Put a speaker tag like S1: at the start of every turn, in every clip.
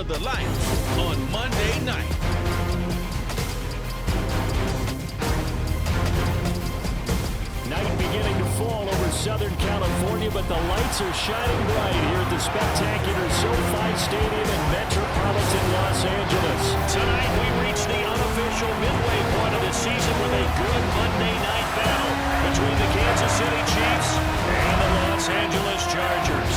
S1: the Lions on Monday night.
S2: Night beginning to fall over Southern California, but the lights are shining bright here at the spectacular SoFi Stadium in metropolitan Los Angeles.
S3: Tonight we reach the unofficial midway point of the season with a good Monday night battle between the Kansas City Chiefs and the Los Angeles Chargers.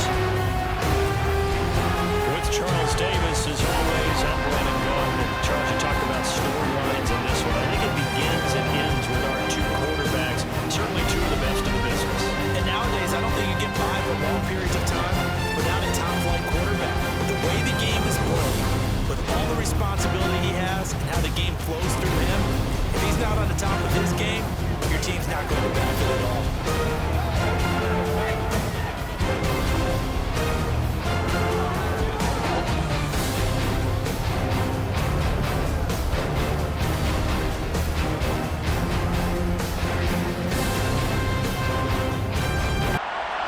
S3: With Charles Davis, as always, I'm Brandon Gardner. Charles, you talked about storylines in this one. I think it begins and ends with our two quarterbacks. Certainly two of the best in the business.
S4: And nowadays, I don't think you get by for long periods of time without a top-flight quarterback. With the way the game is played, with all the responsibility he has and how the game flows through him, if he's not on the top of his game, your team's not going to benefit at all.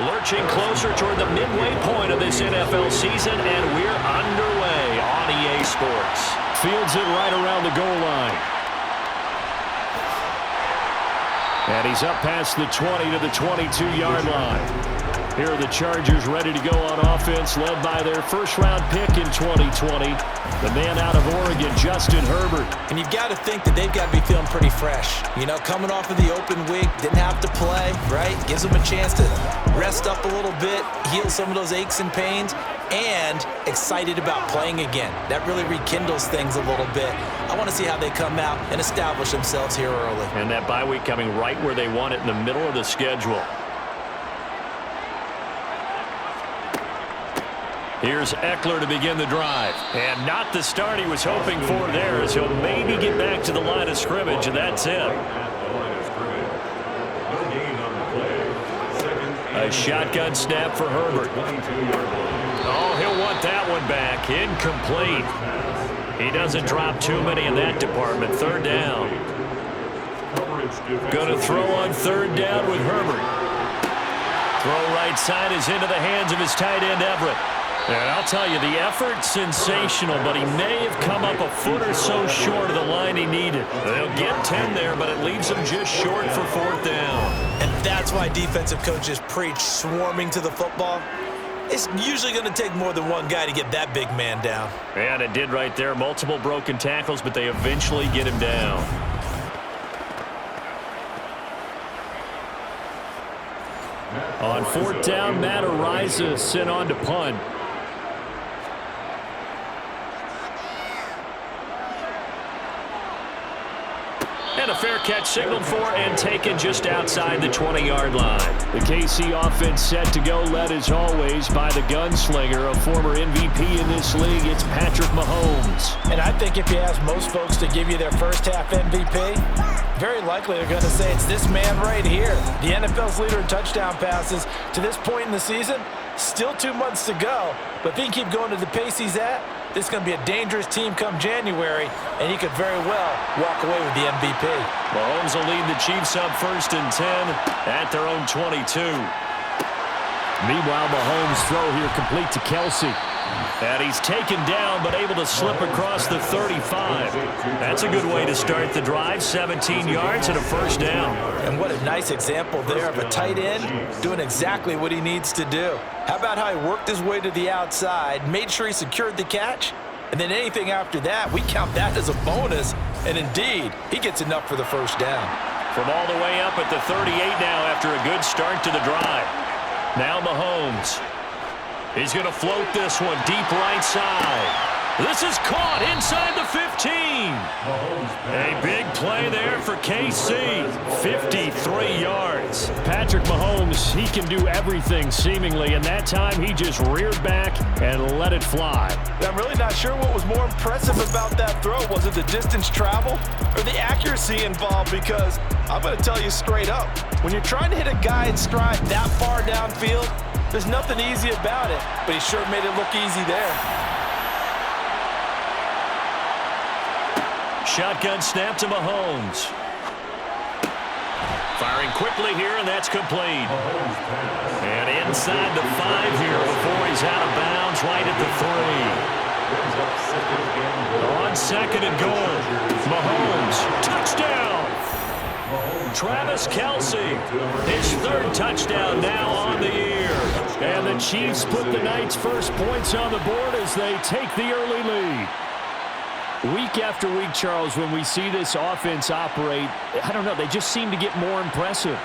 S3: Lurching closer toward the midway point of this NFL season, and we're underway on EA Sports.
S2: Fields it right around the goal line. And he's up past the 20 to the 22-yard line. Here are the Chargers ready to go on offense, led by their first-round pick in 2020, the man out of Oregon, Justin Herbert.
S4: And you've got to think that they've got to be feeling pretty fresh. You know, coming off of the open week, didn't have to play, right? Gives them a chance to rest up a little bit, heal some of those aches and pains, and excited about playing again. That really rekindles things a little bit. I want to see how they come out and establish themselves here early.
S3: And that bye week coming right where they want it, in the middle of the schedule. Here's Eckler to begin the drive. And not the start he was hoping for there, as he'll maybe get back to the line of scrimmage, and that's it. A shotgun snap for Herbert. Oh, he'll want that one back. Incomplete. He doesn't drop too many in that department. Third down. Going to throw on third down with Herbert. Throw right side is into the hands of his tight end, Everett. And I'll tell you, the effort, sensational, but he may have come up a foot or so short of the line he needed. They'll get 10 there, but it leaves him just short for fourth down.
S4: And that's why defensive coaches preach swarming to the football. It's usually going to take more than one guy to get that big man down.
S3: And it did right there. Multiple broken tackles, but they eventually get him down.
S2: On fourth down, Matt Ariza sent on to punt.
S3: And a fair catch signaled for and taken just outside the 20-yard line.
S2: The KC offense set to go, led as always by the gunslinger, a former MVP in this league. It's Patrick Mahomes.
S4: And I think if you ask most folks to give you their first half MVP, very likely they're going to say it's this man right here. The NFL's leader in touchdown passes to this point in the season. Still 2 months to go, but if he can keep going to the pace he's at, this is going to be a dangerous team come January, and he could very well walk away with the MVP.
S3: Mahomes will lead the Chiefs up 1st and 10 at their own 22.
S2: Meanwhile, Mahomes' throw here complete to Kelsey.
S3: And he's taken down, but able to slip across the 35. That's a good way to start the drive. 17 yards and a first down.
S4: And what a nice example there of a tight end doing exactly what he needs to do. How about how he worked his way to the outside, made sure he secured the catch, and then anything after that, we count that as a bonus. And indeed, he gets enough for the first down.
S3: From all the way up at the 38 now after a good start to the drive. Now Mahomes. He's going to float this one deep right side. This is caught inside the 15. A big play there for KC. 53 yards.
S2: Patrick Mahomes, he can do everything seemingly, and that time he just reared back and let it fly.
S4: I'm really not sure what was more impressive about that throw. Was it the distance traveled or the accuracy involved? Because I'm going to tell you straight up, when you're trying to hit a guy in stride that far downfield, there's nothing easy about it, but he sure made it look easy there.
S3: Shotgun snap to Mahomes. Firing quickly here, and that's complete. And inside the 5 here before he's out of bounds right at the 3. on 2nd and goal. Mahomes, touchdown. Travis Kelce, his 3rd touchdown now on the year.
S2: And the Chiefs put the Knights' first points on the board as they take the early lead. Week after week, Charles, when we see this offense operate, I don't know, they just seem to get more impressive.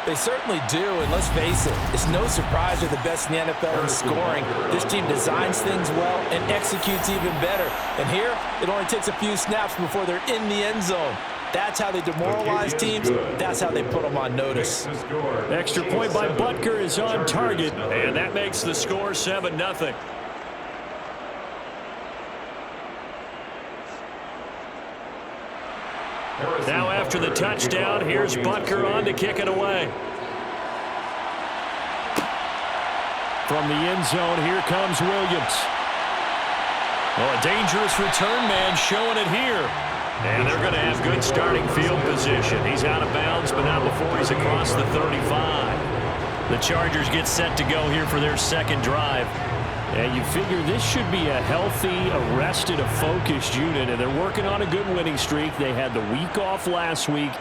S4: They certainly do, and let's face it, it's no surprise they're the best in the NFL in scoring. This team designs things well and executes even better. And here, it only takes a few snaps before they're in the end zone. That's how they demoralize teams. That's how they put them on notice.
S2: Extra point by Butker is on target.
S3: And that makes the score 7-0. Now after the touchdown, here's Butker on to kick it away.
S2: From the end zone, here comes Williams.
S3: Well, a dangerous return man showing it here. And they're going to have good starting field position. He's out of bounds, but not before he's across the 35. The Chargers get set to go here for their 2nd drive.
S2: And you figure this should be a healthy, arrested, a focused unit, and they're working on a good winning streak. They had the week off last week.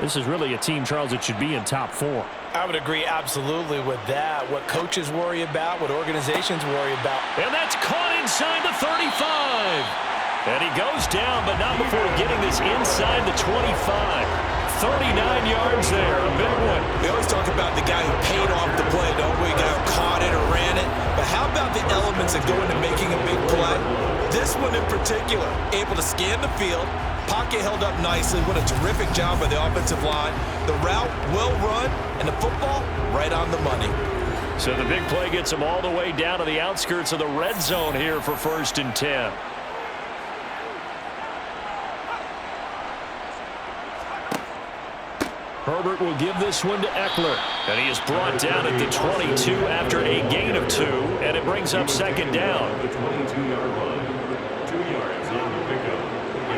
S2: This is really a team, Charles, that should be in top 4.
S4: I would agree absolutely with that. What coaches worry about, what organizations worry about.
S3: And that's caught inside the 35. And he goes down, but not before getting this inside the 25. 39 yards there, a big one.
S5: We always talk about the guy who paid off the play, don't we? The guy who caught it or ran it. But how about the elements that go into making a big play? This one in particular, able to scan the field, pocket held up nicely. What a terrific job by the offensive line. The route well run, and the football right on the money.
S3: So the big play gets him all the way down to the outskirts of the red zone here for 1st and 10.
S2: Herbert will give this one to Eckler.
S3: And he is brought down at the 22 after a gain of 2, and it brings up 2nd down.
S6: The 22-yard line. 2 yards on the pickup.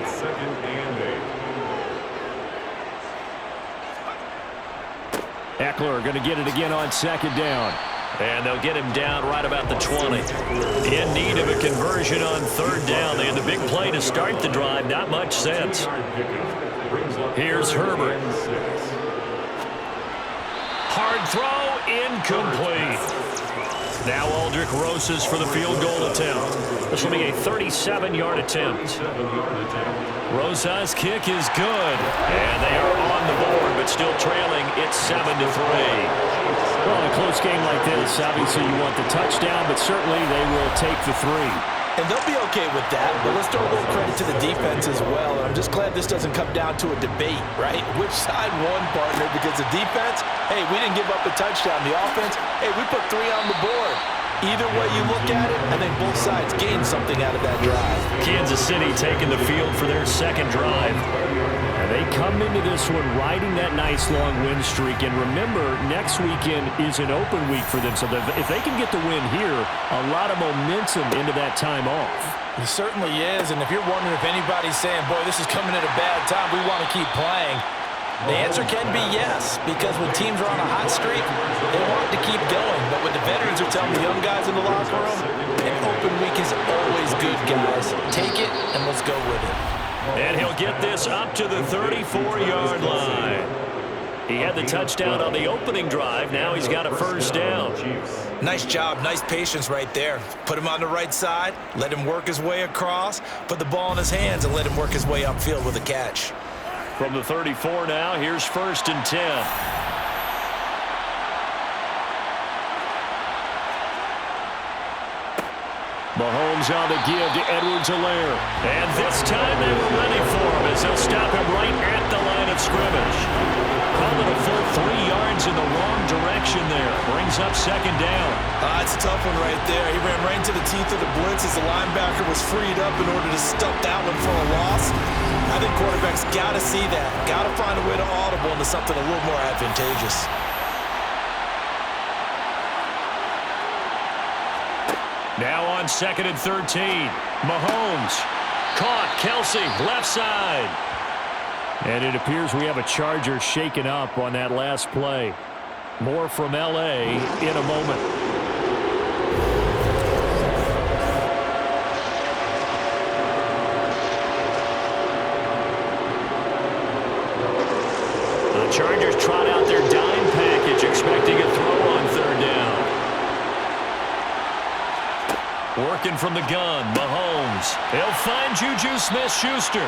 S6: It's 2nd and 8.
S2: Eckler going to get it again on 2nd down.
S3: And they'll get him down right about the 20. In need of a conversion on 3rd down. They had the big play to start the drive. Not much sense. Here's Herbert. Hard throw, incomplete. Now Aldrick Rosas for the field goal attempt. This will be a 37-yard attempt. Rosas' kick is good. And they are on the board, but still trailing. It's 7-3.
S2: Well, in a close game like this, obviously you want the touchdown, but certainly they will take the 3.
S4: And they'll be okay with that, but let's throw a little credit to the defense as well. And I'm just glad this doesn't come down to a debate, right? Which side won, partner? Because the defense, hey, we didn't give up a touchdown. The offense, hey, we put 3 on the board. Either way you look at it, I think both sides gained something out of that drive.
S3: Kansas City taking the field for their 2nd drive.
S2: And they come into this one riding that nice long win streak. And remember, next weekend is an open week for them. So if they can get the win here, a lot of momentum into that time off.
S4: It certainly is. And if you're wondering if anybody's saying, boy, this is coming at a bad time, we want to keep playing, the answer can be yes, because when teams are on a hot streak, they want to keep going. But what the veterans are telling the young guys in the locker room, an open week is always good, guys. Take it, and let's go with it.
S3: And he'll get this up to the 34-yard line. He had the touchdown on the opening drive. Now he's got a 1st down.
S5: Nice job, nice patience right there. Put him on the right side, let him work his way across, put the ball in his hands, and let him work his way upfield with a catch.
S3: From the 34 now, here's 1st and 10.
S2: Mahomes on the give to Edwards-Helaire.
S3: And this time they were ready for him as they'll stop him right at the line of scrimmage. Called it a full 3 yards in the wrong direction there. Brings up 2nd down.
S5: It's a tough one right there. He ran right into the teeth of the blitz as the linebacker was freed up in order to stuff that one for a loss. I think quarterbacks got to see that. Got to find a way to audible into something a little more advantageous.
S3: Now on 2nd and 13. Mahomes. Caught. Kelce, left side.
S2: And it appears we have a Charger shaken up on that last play. More from L.A. in a moment.
S3: Working from the gun, Mahomes. He'll find Juju Smith-Schuster.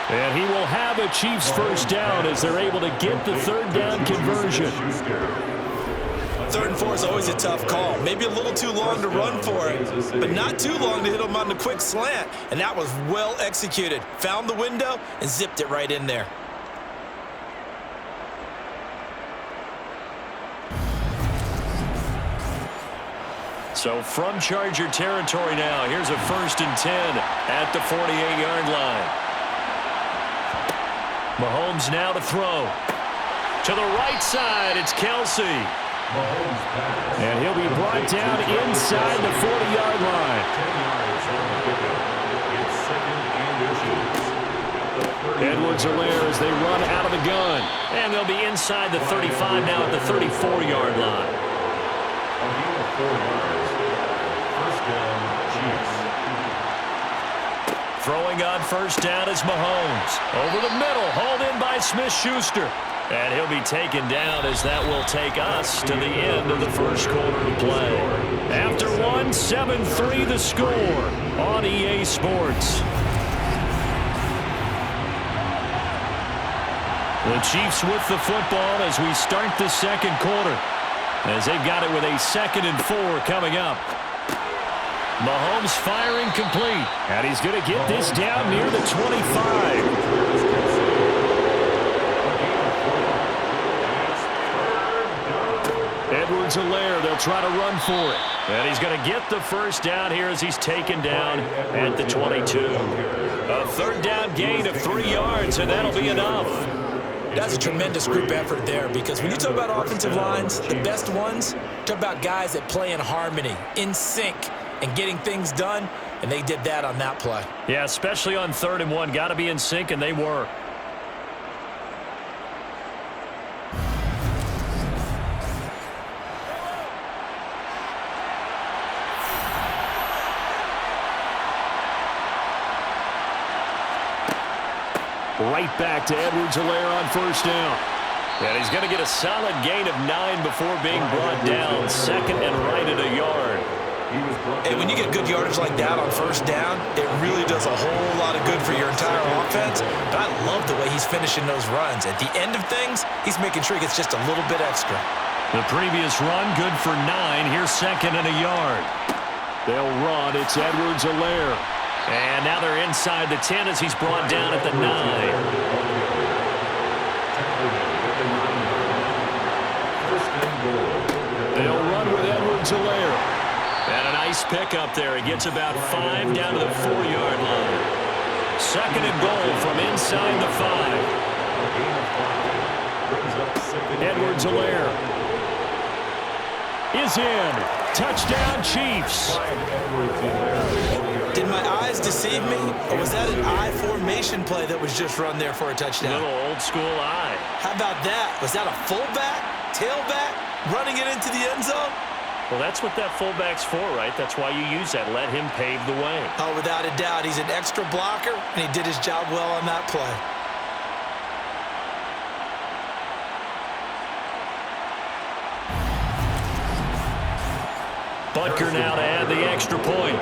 S2: And he will have a Chiefs first down as they're able to get the third down conversion.
S5: 3rd and 4 is always a tough call. Maybe a little too long to run for it, but not too long to hit him on the quick slant. And that was well executed. Found the window and zipped it right in there.
S3: So from Charger territory now, here's a 1st and 10 at the 48-yard line. Mahomes now to throw. To the right side, it's Kelsey.
S2: And he'll be brought down inside the 40-yard line. Edwards-Helaire as they run out of the gun.
S3: And they'll be inside the 35 now at the 34-yard line. Throwing on 1st down is Mahomes. Over the middle, hauled in by Smith-Schuster. And he'll be taken down as that will take us to the end of the 1st quarter of play. After one, 7-3 the score on EA Sports. The Chiefs with the football as we start the 2nd quarter. As they've got it with a 2nd and 4 coming up. Mahomes firing complete.
S2: And he's going to get this down near the 25. Edwards-Helaire, they'll try to run for it.
S3: And he's going to get the first down here as he's taken down at the 22. A 3rd down gain of 3 yards, and that'll be enough.
S5: That's a tremendous group effort there, because when you talk about offensive lines, the best ones, talk about guys that play in harmony, in sync, and getting things done, and they did that on that play.
S3: Yeah, especially on 3rd and 1. Got to be in sync, and they were.
S2: Right back to Edwards-Helaire on 1st down.
S3: And he's going to get a solid gain of 9 before being brought down. 2nd and right at a yard.
S5: Hey, when you get good yardage like that on 1st down, it really does a whole lot of good for your entire offense. But I love the way he's finishing those runs. At the end of things, he's making sure he gets just a little bit extra.
S3: The previous run, good for 9. Here's 2nd and a yard.
S2: They'll run. It's Edwards-Helaire.
S3: And now they're inside the 10 as he's brought down at the 9.
S2: They'll run with Edwards-Helaire.
S3: And a nice pickup there. He gets about 5 down to the 4-yard line. 2nd and goal from inside the 5.
S2: Edwards-Helaire is in. Touchdown, Chiefs.
S5: Did my eyes deceive me, or was that an I formation play that was just run there for a touchdown?
S3: Little old school eye.
S5: How about that? Was that a fullback, tailback, running it into the end zone?
S3: Well, that's what that fullback's for, right? That's why you use that. Let him pave the way.
S5: Oh, without a doubt. He's an extra blocker, and he did his job well on that play.
S3: Butker now to add the extra point.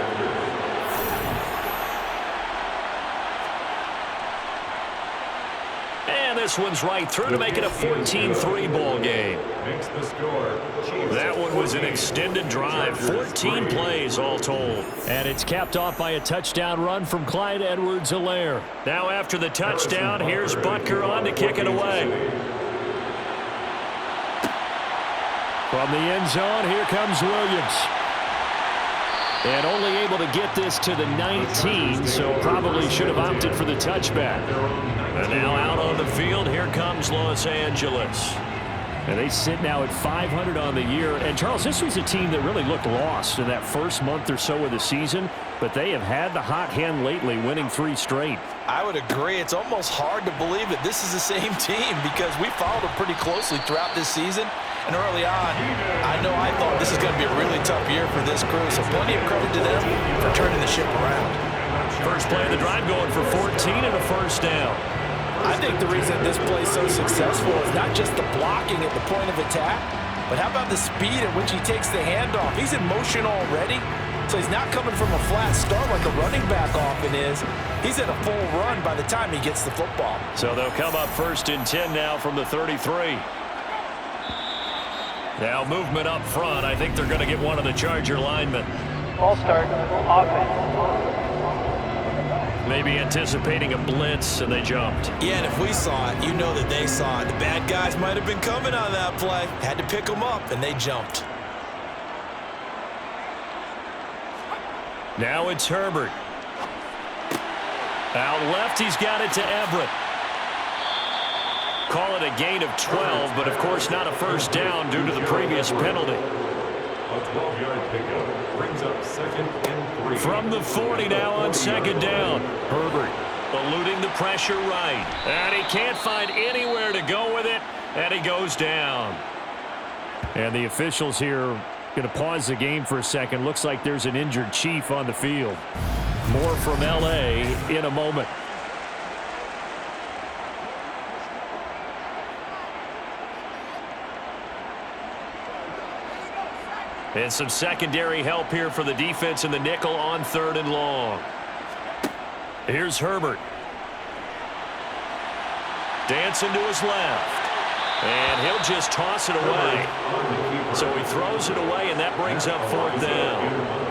S3: And this one's right through to make it a 14-3 ball game. That one was an extended drive. 14 plays all told.
S2: And it's capped off by a touchdown run from Clyde Edwards-Helaire.
S3: Now after the touchdown, here's Butker on to kick it away.
S2: From the end zone, here comes Williams. And only able to get this to the 19, so probably should have opted for the touchback.
S3: And now out on the field, here comes Los Angeles.
S2: And they sit now at 500 on the year. And, Charles, this was a team that really looked lost in that first month or so of the season, but they have had the hot hand lately, winning 3 straight.
S4: I would agree. It's almost hard to believe that this is the same team because we followed them pretty closely throughout this season. And early on, I thought this is going to be a really tough year for this crew, so plenty of credit to them for turning the ship around.
S3: First play of the drive going for 14 and a first down.
S4: I think the reason this play is so successful is not just the blocking at the point of attack, but how about the speed at which he takes the handoff? He's in motion already, So he's not coming from a flat start like a running back often is. He's in a full run by the time he gets the football.
S3: So they'll come up 1st and 10 now from the 33. Now movement up front. I think they're going to get one of the Charger linemen.
S7: Ball start, offense.
S3: Maybe anticipating a blitz, and they jumped.
S5: Yeah, and if we saw it, you know that they saw it. The bad guys might have been coming on that play. Had to pick them up, and they jumped.
S3: Now it's Herbert. Out left, he's got it to Everett. Call it a gain of 12, but of course not a first down due to the previous penalty.
S6: A 12-yard pickup brings up 2nd and 3.
S3: From the 40 now on 2nd down. Herbert eluding the pressure right. And he can't find anywhere to go with it, and he goes down.
S2: And the officials here going to pause the game for a second. Looks like there's an injured Chief on the field. More from L.A. in a moment.
S3: And some secondary help here for the defense in the nickel on 3rd and long. Here's Herbert. Dancing to his left. And he'll just toss it away. So he throws it away, and that brings up 4th down.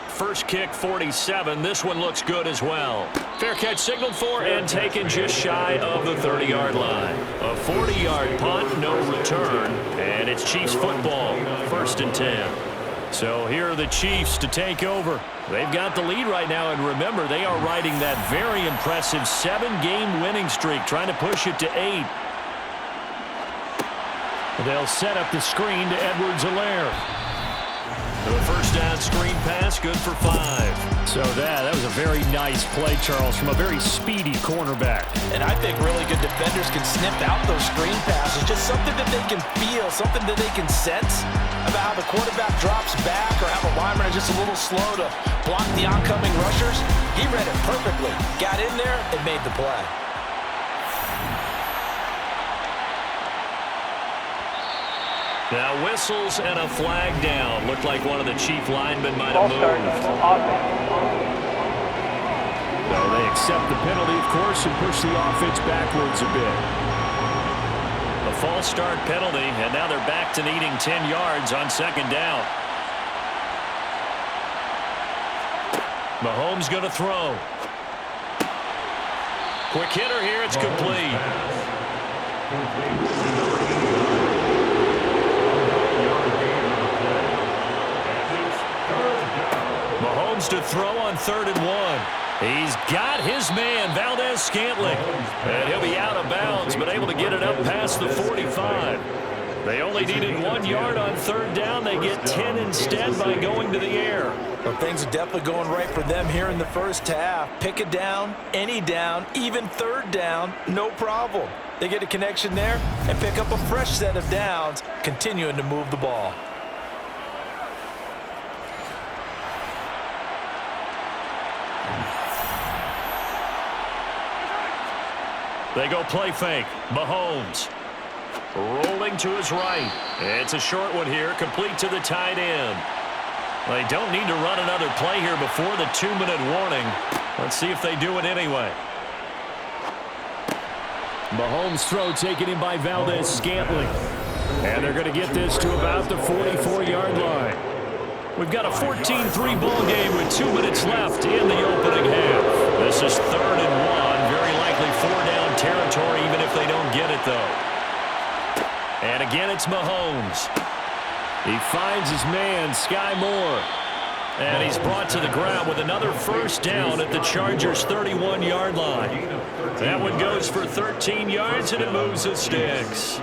S3: First kick, 47. This one looks good as well. Fair catch signaled for and taken just shy of the 30-yard line. A 40-yard punt, no return, and it's Chiefs football, 1st and 10. So here are the Chiefs to take over. They've got the lead right now, and remember, they are riding that very impressive 7-game winning streak, trying to push it to 8. They'll set up the screen to Edwards-Helaire. The first down screen pass, good for 5.
S2: So that was a very nice play, Charles, from a very speedy cornerback.
S4: And I think really good defenders can snip out those screen passes. Just something that they can feel, something that they can sense about how the quarterback drops back or how the lineman is just a little slow to block the oncoming rushers. He read it perfectly, got in there, and made the play.
S3: Now whistles and a flag down. Looked like one of the Chief linemen might have moved.
S2: So they accept the penalty, of course, and push the offense backwards a bit.
S3: A false start penalty, and now they're back to needing 10 yards on 2nd down. Mahomes going to throw. Quick hitter here, it's complete. Mahomes to throw on 3rd and 1. He's got his man, Valdez-Scantling. And he'll be out of bounds, but able to get it up past the 45. They only needed 1 yard on 3rd down. They get 10 instead by going to the air.
S4: Well, things are definitely going right for them here in the first half. Pick a down, any down, even 3rd down, no problem. They get a connection there and pick up a fresh set of downs, continuing to move the ball.
S3: They go play fake. Mahomes rolling to his right. It's a short one here, complete to the tight end. They don't need to run another play here before the 2-minute warning. Let's see if they do it anyway.
S2: Mahomes' throw taken in by Valdez-Scantling. And they're going to get this to about the 44-yard line. We've got a 14-3 ball game with 2 minutes left in the opening half. This is 3rd and 1. Very likely 4-down territory, even if they don't get it, though. And again, it's Mahomes. He finds his man, Sky Moore. And he's brought to the ground with another first down at the Chargers' 31-yard line. That one goes for 13 yards, and it moves the sticks.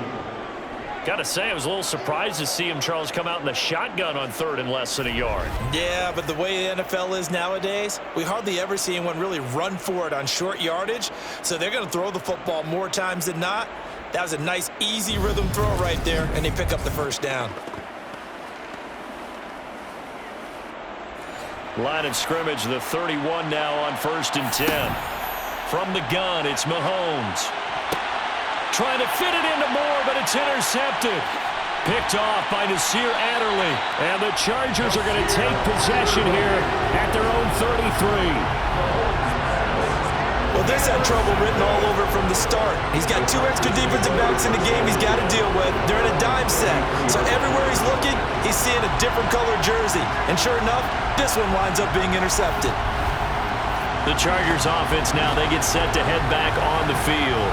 S2: Got to say, I was a little surprised to see him, Charles, come out in the shotgun on 3rd and less than a yard.
S5: Yeah, but the way the NFL is nowadays, we hardly ever see anyone really run for it on short yardage. So they're going to throw the football more times than not. That was a nice, easy rhythm throw right there, and they pick up the first down.
S3: Line of scrimmage, the 31 now on 1st and 10. From the gun, it's Mahomes. Trying to fit it into Moore, but it's intercepted.
S2: Picked off by Nasir Adderley. And the Chargers are going to take possession here at their own 33.
S5: Well, this had trouble written all over from the start. He's got 2 extra defensive backs in the game he's got to deal with. They're in a dime set. So everywhere he's looking, he's seeing a different colored jersey. And sure enough, this one winds up being intercepted.
S2: The Chargers offense now, they get set to head back on the field.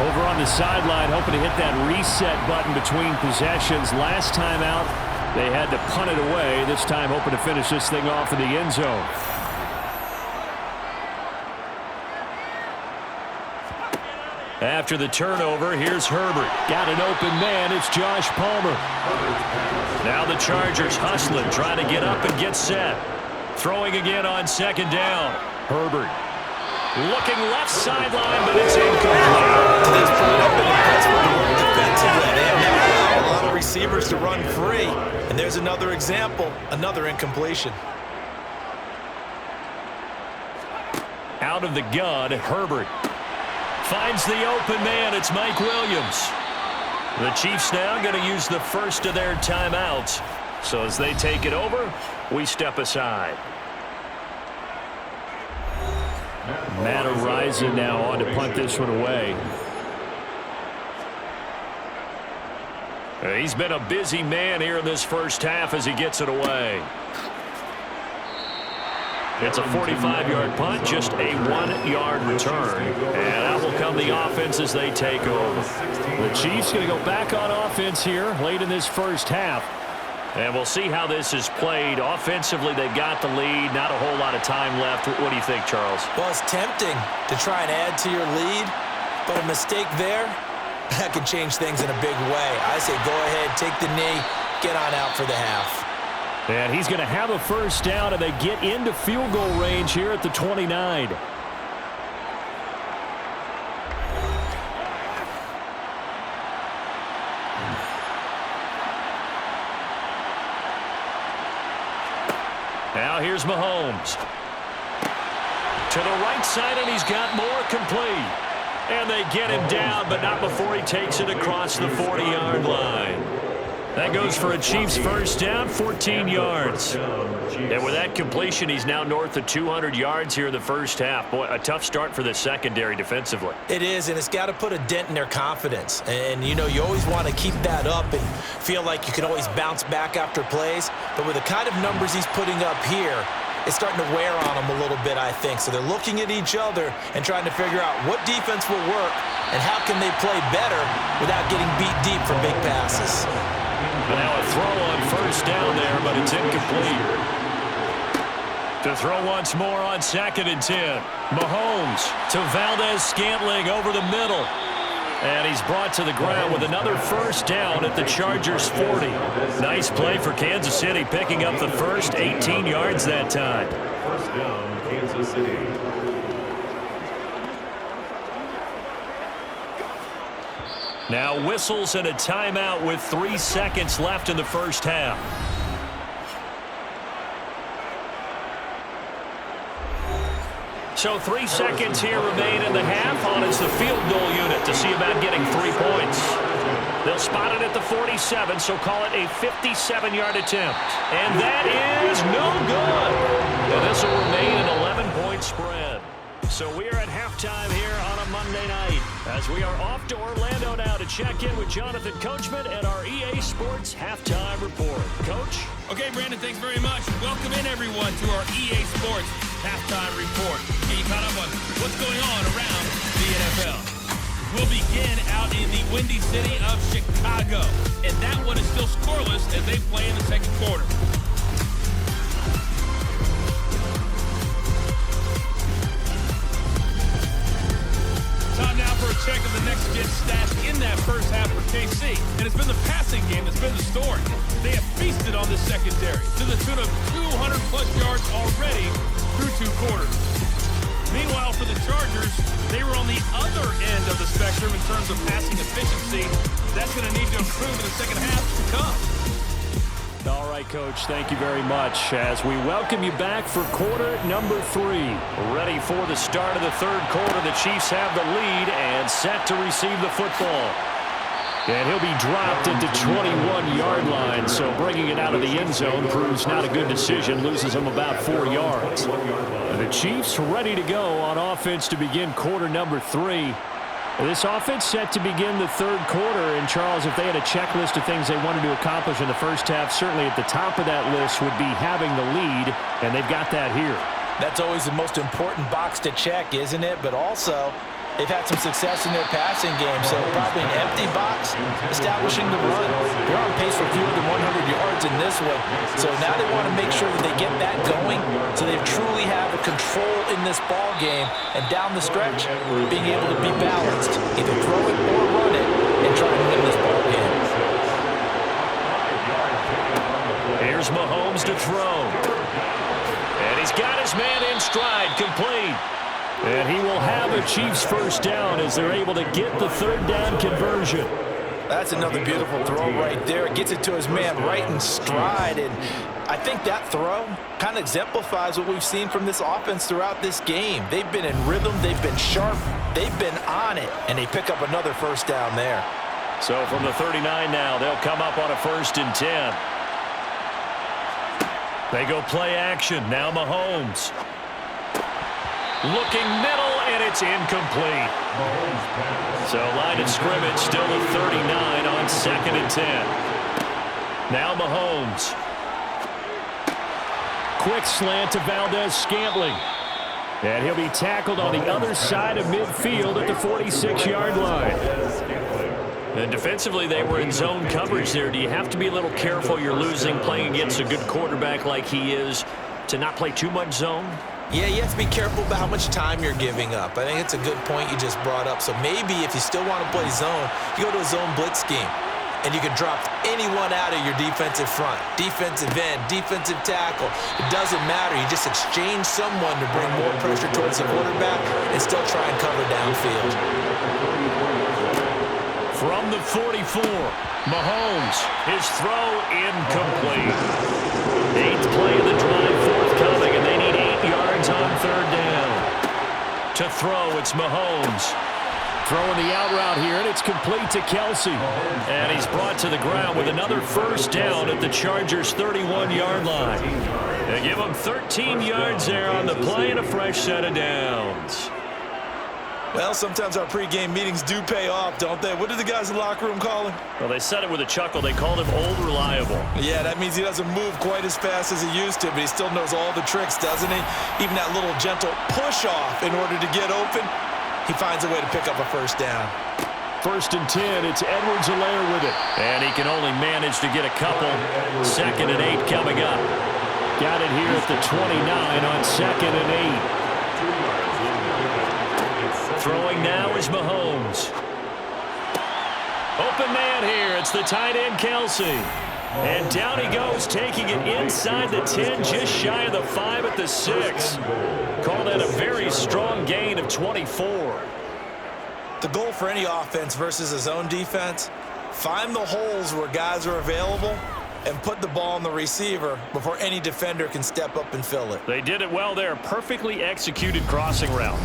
S2: Over on the sideline, hoping to hit that reset button between possessions. Last time out, they had to punt it away. This time, hoping to finish this thing off in the end zone. After the turnover, here's Herbert. Got an open man. It's Josh Palmer. Now the Chargers hustling, trying to get up and get set. Throwing again on second down. Herbert looking left sideline, but it's incomplete.
S5: To this point, I've been impressed with the work defensively. They have now allowed a lot of receivers to run free. And there's another example, another incompletion.
S2: Out of the gun, Herbert finds the open man. It's Mike Williams. The Chiefs now going to use the first of their timeouts. So as they take it over, we step aside. Matt Araiza now on to punt this one away. He's been a busy man here in this first half as he gets it away. It's a 45-yard punt, just a 1-yard return. And out will come the offense as they take over. The Chiefs going to go back on offense here late in this first half. And we'll see how this is played. Offensively, they've got the lead. Not a whole lot of time left. What do you think, Charles?
S5: Well, it's tempting to try and add to your lead, but a mistake there, that could change things in a big way. I say go ahead, take the knee, get on out for the half.
S2: And he's going to have a first down, and they get into field goal range here at the 29. Now here's Mahomes. To the right side, and he's got more complete. And they get him down, but not before he takes it across the 40-yard line. That goes for a Chiefs first down, 14 yards. And with that completion, he's now north of 200 yards here in the first half. Boy, a tough start for the secondary defensively.
S5: It is, and it's got to put a dent in their confidence. And, you know, you always want to keep that up and feel like you can always bounce back after plays. But with the kind of numbers he's putting up here, it's starting to wear on them a little bit, I think. So they're looking at each other and trying to figure out what defense will work and how can they play better without getting beat deep for big passes.
S2: Now a throw on first down there, but it's incomplete. To throw once more on 2nd and 10. Mahomes to Valdez-Scantling over the middle. And he's brought to the ground with another first down at the Chargers' 40. Nice play for Kansas City, picking up the first, 18 yards that time.
S6: First down, Kansas City.
S2: Now whistles and a timeout with 3 seconds left in the first half. So 3 seconds here remain in the half. On is the field goal unit to see about getting 3 points. They'll spot it at the 47, so call it a 57-yard attempt. And that is no good. And this will remain an 11-point spread. So we are at halftime here on a Monday night as we are off to Orlando now to check in with Jonathan Coachman and our EA Sports Halftime Report. Coach?
S1: Okay, Brandon, thanks very much. Welcome in, everyone, to our EA Sports Halftime Report. Get you caught up on what's going on around the NFL. We'll begin out in the Windy City of Chicago, and that one is still scoreless as they play in the second quarter. Time now for a check of the next-gen stats in that first half for KC. And it's been the passing game that's been the story. They have feasted on this secondary to the tune of 200-plus yards already through 2 quarters. Meanwhile, for the Chargers, they were on the other end of the spectrum in terms of passing efficiency. That's going to need to improve in the second half to come.
S2: All right, Coach, thank you very much as we welcome you back for quarter number 3. Ready for the start of the third quarter. The Chiefs have the lead and set to receive the football. And he'll be dropped at the 21-yard line, so bringing it out of the end zone proves not a good decision, loses him about 4 yards. The Chiefs ready to go on offense to begin quarter number 3. This offense set to begin the third quarter, and Charles, if they had a checklist of things they wanted to accomplish in the first half, certainly at the top of that list would be having the lead, and they've got that here. That's always the most important box to check, isn't it? But also, they've had some success in their passing game, so probably an empty box, establishing the run. They're on pace for fewer than 100 yards in this one, so now they want to make sure that they get that going, so they truly have a control in this ball game, and down the stretch, being able to be balanced, either throw it or run it, and try to win this ball game.
S3: Here's Mahomes to throw, and he's got his man in stride, complete.
S2: And he will have a Chiefs first down as they're able to get the third down conversion.
S4: That's another beautiful throw right there. It gets it to his man right in stride. And I think that throw kind of exemplifies what we've seen from this offense throughout this game. They've been in rhythm. They've been sharp. They've been on it. And they pick up another first down there.
S3: So from the 39 now, they'll come up on a 1st and 10. They go play action. Now Mahomes. Looking middle, and it's incomplete. So line of scrimmage still at 39 on 2nd and 10. Now Mahomes.
S2: Quick slant to Valdez-Scantling. And he'll be tackled on the other side of midfield at the 46-yard line.
S3: And defensively, they were in zone coverage there. Do you have to be a little careful? You're losing, playing against a good quarterback like he is, to not play too much zone?
S5: Yeah, you have to be careful about how much time you're giving up. I think it's a good point you just brought up. So maybe if you still want to play zone, you go to a zone blitz scheme. And you can drop anyone out of your defensive front. Defensive end, defensive tackle. It doesn't matter. You just exchange someone to bring more pressure towards the quarterback and still try and cover downfield.
S3: From the 44, Mahomes, his throw incomplete. 8th play of the drive forthcoming, and they need 8 yards on 3rd down. To throw, it's Mahomes.
S2: Throwing the out route here, and it's complete to Kelsey.
S3: And he's brought to the ground with another first down at the Chargers' 31-yard line. They give him 13 yards there on the play and a fresh set of downs.
S5: Well, sometimes our pregame meetings do pay off, don't they? What did the guys in the locker room call him?
S3: Well, they said it with a chuckle. They called him Old Reliable.
S5: Yeah, that means he doesn't move quite as fast as he used to, but he still knows all the tricks, doesn't he? Even that little gentle push-off in order to get open, he finds a way to pick up a first down.
S2: 1st and 10, it's Edwards-Helaire with it.
S3: And he can only manage to get a couple. 2nd and 8 coming up.
S2: Got it here at the 29 on 2nd and 8.
S3: Throwing now is Mahomes. Open man here. It's the tight end, Kelsey. And down he goes, taking it inside the 10, just shy of the 5 at the 6. Call that a very strong gain of 24.
S5: The goal for any offense versus a zone defense, find the holes where guys are available and put the ball on the receiver before any defender can step up and fill it.
S3: They did it well there. Perfectly executed crossing route.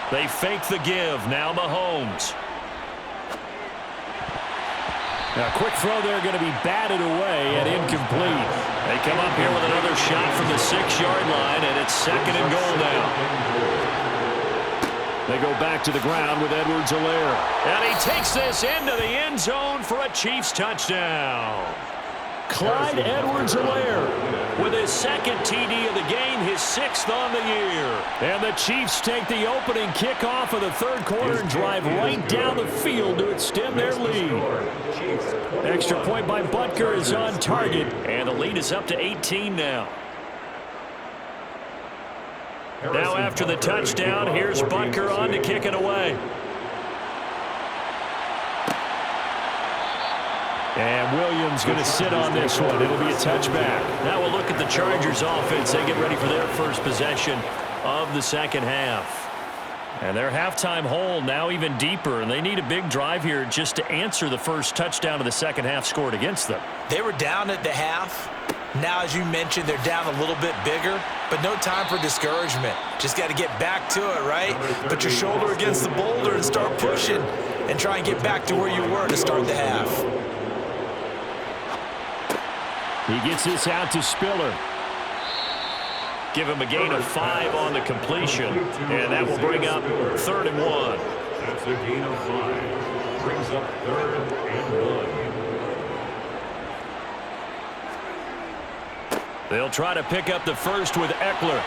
S3: They fake the give. Now Mahomes.
S2: A quick throw there going to be batted away and incomplete.
S3: They come up here with another shot from the 6-yard line, and it's 2nd and goal now.
S2: They go back to the ground with Edwards-Helaire.
S3: And he takes this into the end zone for a Chiefs touchdown.
S2: Clyde Edwards-Helaire
S3: with his 2nd TD of the game, his 6th on the year.
S2: And the Chiefs take the opening kickoff of the third quarter and drive right down the field to extend their lead. Extra point by Butker is on target.
S3: And the lead is up to 18 now. Now after the touchdown, here's Butker on to kick it away.
S2: And Williams going to sit on this one. It'll be a touchback.
S3: Now we'll look at the Chargers offense. They get ready for their first possession of the second half. And their halftime hole now even deeper, and they need a big drive here just to answer the first touchdown of the second half scored against them.
S5: They were down at the half. Now, as you mentioned, they're down a little bit bigger, but no time for discouragement. Just got to get back to it, right? Put your shoulder against the boulder and start pushing and try and get back to where you were to start the half.
S2: He gets this out to Spiller.
S3: Give him a gain of 5 on the completion, and that will bring up 3rd and 1.
S6: That's a gain of 5. Brings up 3rd and 1.
S3: They'll try to pick up the first with Eckler.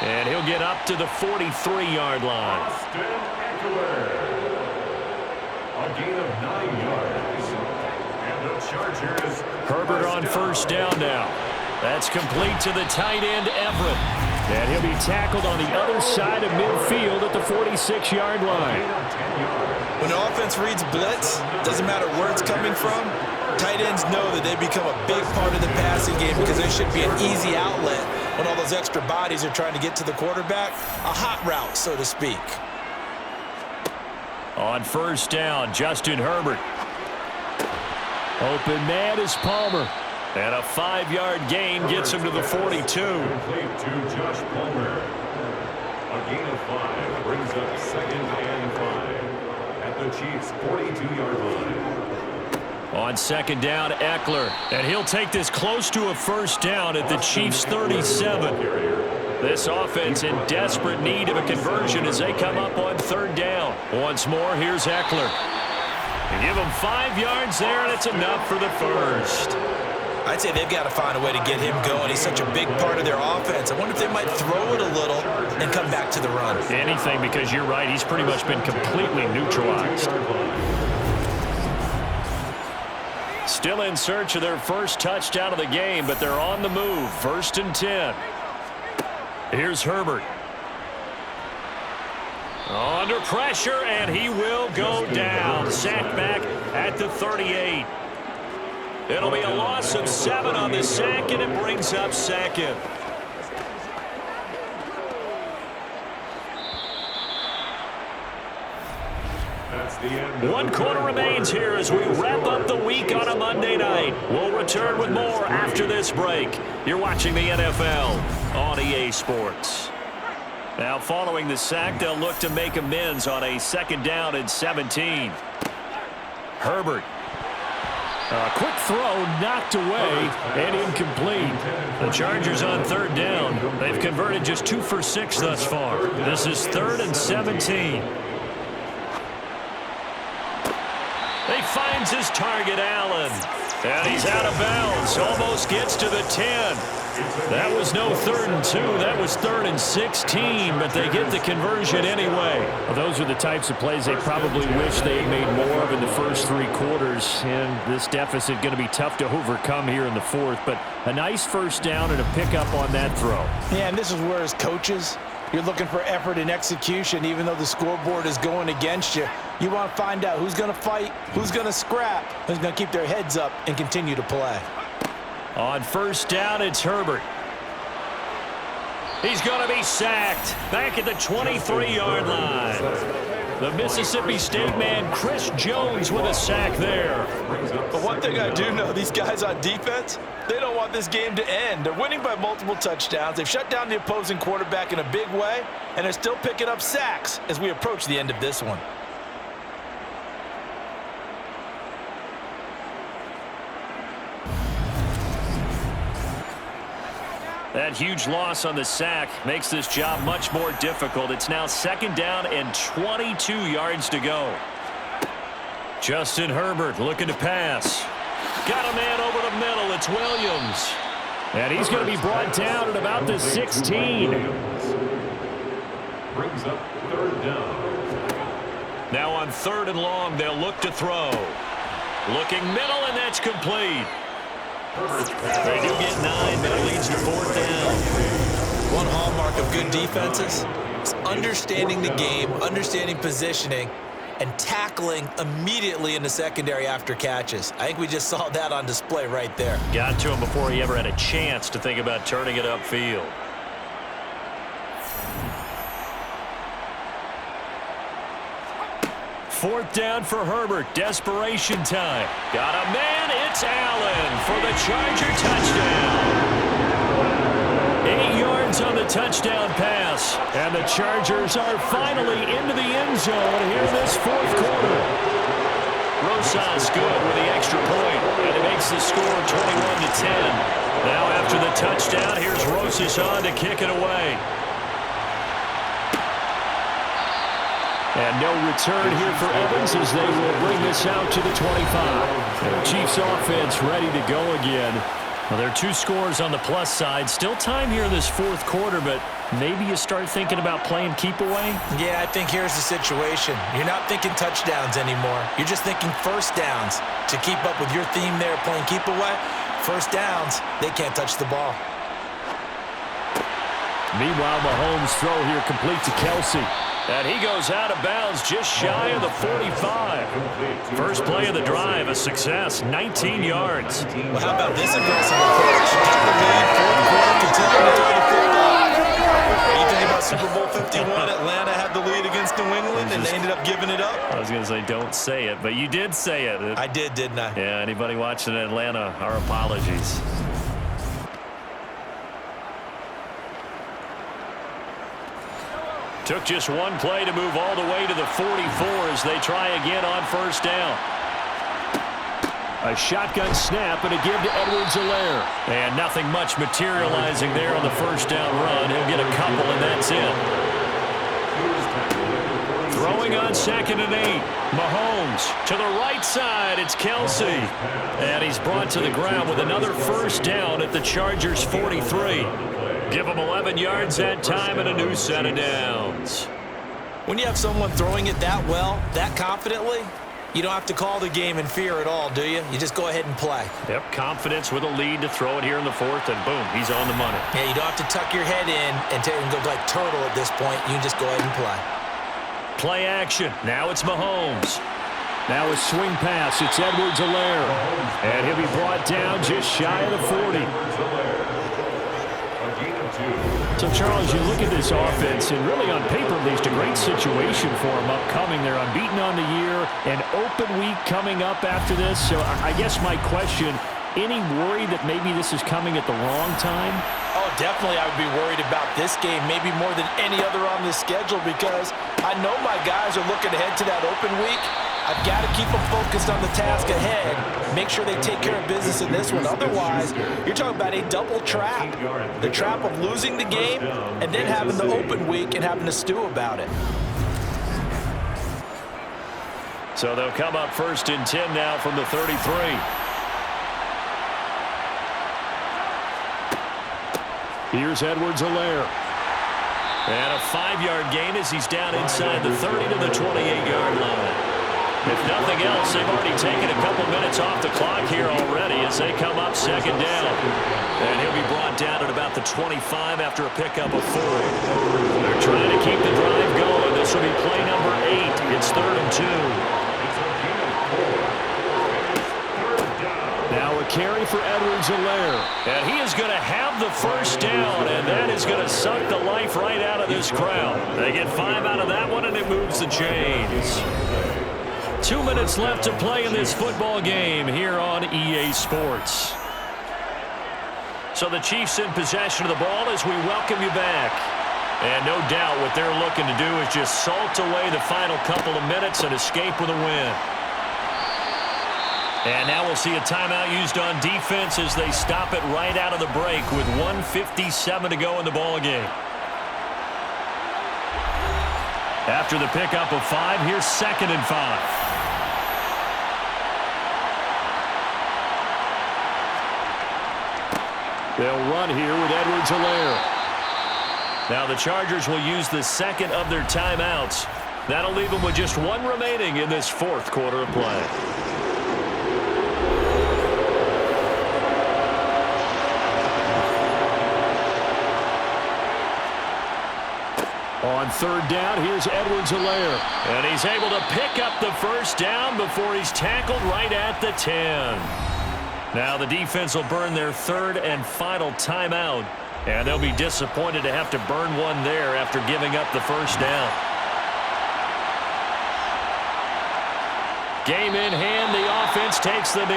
S3: And he'll get up to the 43-yard line.
S6: A gain of 9 yards. And the Chargers.
S3: Herbert on first down now. That's complete to the tight end, Everett.
S2: And he'll be tackled on the other side of midfield at the 46-yard line.
S5: When the offense reads blitz, doesn't matter where it's coming from, tight ends know that they become a big part of the passing game because they should be an easy outlet when all those extra bodies are trying to get to the quarterback. A hot route, so to speak.
S3: On first down, Justin Herbert.
S2: Open man is Palmer.
S3: And a 5-yard gain gets him to the 42.
S6: Complete to Josh Palmer. A gain of 5 brings up 2nd and 5 at the Chiefs' 42-yard line.
S3: On 2nd down, Eckler. And he'll take this close to a first down at the Chiefs' 37. This offense in desperate need of a conversion as they come up on 3rd down. Once more, here's Eckler. They give him 5 yards there, and it's enough for the first.
S5: I'd say they've got to find a way to get him going. He's such a big part of their offense. I wonder if they might throw it a little and come back to the run.
S3: Anything, because you're right. He's pretty much been completely neutralized. Still in search of their first touchdown of the game, but they're on the move. 1st and 10. Here's Herbert. Under pressure, and he will go down. Sacked back at the 38. It'll be a loss of 7 on the sack, and it brings up 2nd.
S6: That's the end.
S3: 1 quarter remains here as we wrap up the week on a Monday night. We'll return with more after this break. You're watching the NFL on EA Sports. Now, following the sack, they'll look to make amends on a 2nd down and 17. Herbert.
S2: A quick throw knocked away and incomplete.
S3: The Chargers on 3rd down. They've converted just 2 for 6 thus far. This is 3rd and 17. He finds his target, Allen. And he's out of bounds. Almost gets to the 10. That was no 3rd and 2. That was 3rd and 16, but they get the conversion anyway.
S2: Well, those are the types of plays they probably wish they had made more of in the first 3 quarters. And this deficit going to be tough to overcome here in the 4th. But a nice first down and a pickup on that throw.
S4: Yeah, and this is where as coaches, you're looking for effort and execution, even though the scoreboard is going against you. You want to find out who's going to fight, who's going to scrap, who's going to keep their heads up and continue to play.
S3: On first down, it's Herbert. He's going to be sacked back at the 23-yard line. The Mississippi State man, Chris Jones, with a sack there.
S4: But one thing I do know, these guys on defense, they don't want this game to end. They're winning by multiple touchdowns. They've shut down the opposing quarterback in a big way, and they're still picking up sacks as we approach the end of this one.
S3: That huge loss on the sack makes this job much more difficult. It's now 2nd down and 22 yards to go. Justin Herbert looking to pass. Got a man over the middle. It's Williams.
S2: And he's going to be brought down at about the 16.
S6: Brings up 3rd down.
S3: Now on 3rd and long, they'll look to throw. Looking middle, and that's complete. They do get 9, but it leads to 4th down.
S5: One hallmark of good defenses is understanding the game, understanding positioning, and tackling immediately in the secondary after catches. I think we just saw that on display right there.
S3: Got to him before he ever had a chance to think about turning it upfield. 4th down for Herbert. Desperation time. Got a man. It's Allen for the Charger touchdown. 8 yards on the touchdown pass. And the Chargers are finally into the end zone here this 4th quarter. Rosas good with the extra point, and it makes the score 21-10. Now after the touchdown, here's Rosas on to kick it away.
S2: And no return here for Evans as they will bring this out to the 25. And the Chiefs offense ready to go again.
S3: Well, there are 2 scores on the plus side. Still time here in this 4th quarter, but maybe you start thinking about playing keep away?
S4: Yeah, I think here's the situation. You're not thinking touchdowns anymore. You're just thinking first downs. To keep up with your theme there playing keep away, first downs, they can't touch the ball.
S2: Meanwhile, Mahomes' throw here complete to Kelsey.
S3: And he goes out of bounds just shy of the 45. First play of the drive, a success, 19 yards.
S5: Well, how about this aggressive approach? Get the lead, 4th quarter, continue to throw the football. You think about Super Bowl 51, Atlanta had the lead against New England, and they ended up giving it up?
S3: I was going to say don't say it, but you did say it.
S5: I did, didn't I?
S3: Yeah, anybody watching Atlanta, our apologies. Took just one play to move all the way to the 44 as they try again on first down.
S2: A shotgun snap and a give to Edwards-Helaire.
S3: And nothing much materializing there on the first down run. He'll get a couple, and that's it. Throwing on 2nd and 8. Mahomes to the right side. It's Kelsey. And he's brought to the ground with another first down at the Chargers' 43. Give him 11 yards that time and a new set of downs.
S5: When you have someone throwing it that well, that confidently, you don't have to call the game in fear at all, do you? You just go ahead and play.
S3: Yep, confidence with a lead to throw it here in the 4th, and boom, he's on the money.
S5: Yeah, you don't have to tuck your head in and go like turtle at this point. You can just go ahead and play.
S3: Play action. Now it's Mahomes.
S2: Now a swing pass. It's Edwards-Helaire. And he'll be brought down just shy of the 40. So, Charles, you look at this offense, and really on paper, at least, a great situation for them upcoming. They're unbeaten on the year, an open week coming up after this. So, I guess my question, any worry that maybe this is coming at the wrong time?
S4: Oh, definitely I would be worried about this game, maybe more than any other on this schedule, because I know my guys are looking ahead to that open week. I've got to keep them focused on the task ahead, make sure they take care of business in this one. Otherwise, you're talking about a double trap. The trap of losing the game and then having the open week and having to stew about it.
S3: So they'll come up 1st and 10 now from the 33.
S2: Here's Edwards-Helaire.
S3: And a 5-yard gain as he's down inside the 30 to the 28-yard line. If nothing else, they've already taken a couple minutes off the clock here already as they come up 2nd down. And he'll be brought down at about the 25 after a pickup of 4. They're trying to keep the drive going. This will be play number 8. It's 3rd and 2.
S2: Now a carry for Edwards-Helaire.
S3: And he is going to have the first down, and that is going to suck the life right out of this crowd. They get 5 out of that one, and it moves the chains. 2 minutes left to play in this football game here on EA Sports. So the Chiefs in possession of the ball as we welcome you back. And no doubt what they're looking to do is just salt away the final couple of minutes and escape with a win. And now we'll see a timeout used on defense as they stop it right out of the break with 1:57 to go in the ball game. After the pickup of 5, here's 2nd and 5.
S2: They'll run here with Edwards-Helaire.
S3: Now the Chargers will use the 2nd of their timeouts. That'll leave them with just 1 remaining in this 4th quarter of play.
S2: On 3rd down, here's Edwards-Helaire.
S3: And he's able to pick up the first down before he's tackled right at the 10. Now the defense will burn their 3rd and final timeout. And they'll be disappointed to have to burn one there after giving up the first down. Game in hand, the offense takes the knee.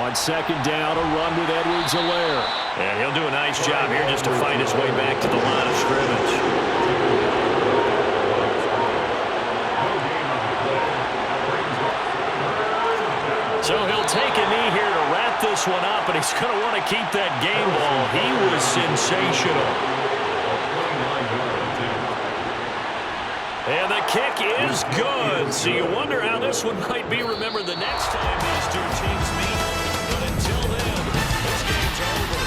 S2: On second down, a run with Edwards-Helaire.
S3: And he'll do a nice job here just to find his way back to the line of scrimmage. So he'll take a knee here to wrap this one up, and he's going to want to keep that game ball. He was sensational. And the kick is good. So you wonder how this one might be remembered the next time these two teams meet. But until then, this game's over.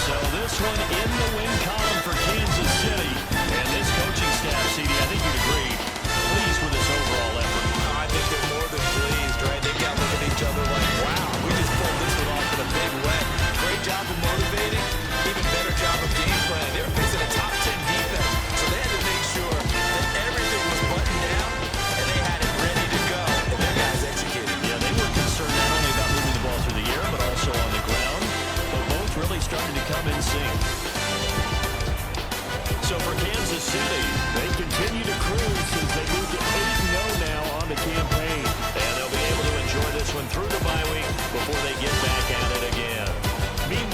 S3: So this one in the win column for Kansas City. And this coaching staff, CD, I think you'd agree, pleased with this overall effort.
S5: I think they're more than pleased, right? They got to look at each other like, wow, we just pulled this one off in a big way. Great job of motivating, even better job of game planning. They were facing a top 10 defense, so they had to make sure that everything was buttoned down, and they had it ready to go, and their guys executed.
S3: Yeah, they were concerned not only about moving the ball through the air, but also on the ground. But both really starting to come in sync. So for Kansas City, they continue to cruise as they move to 8-0 now on the campaign. And they'll be able to enjoy this one through the bye week before they get back at it again. Meanwhile,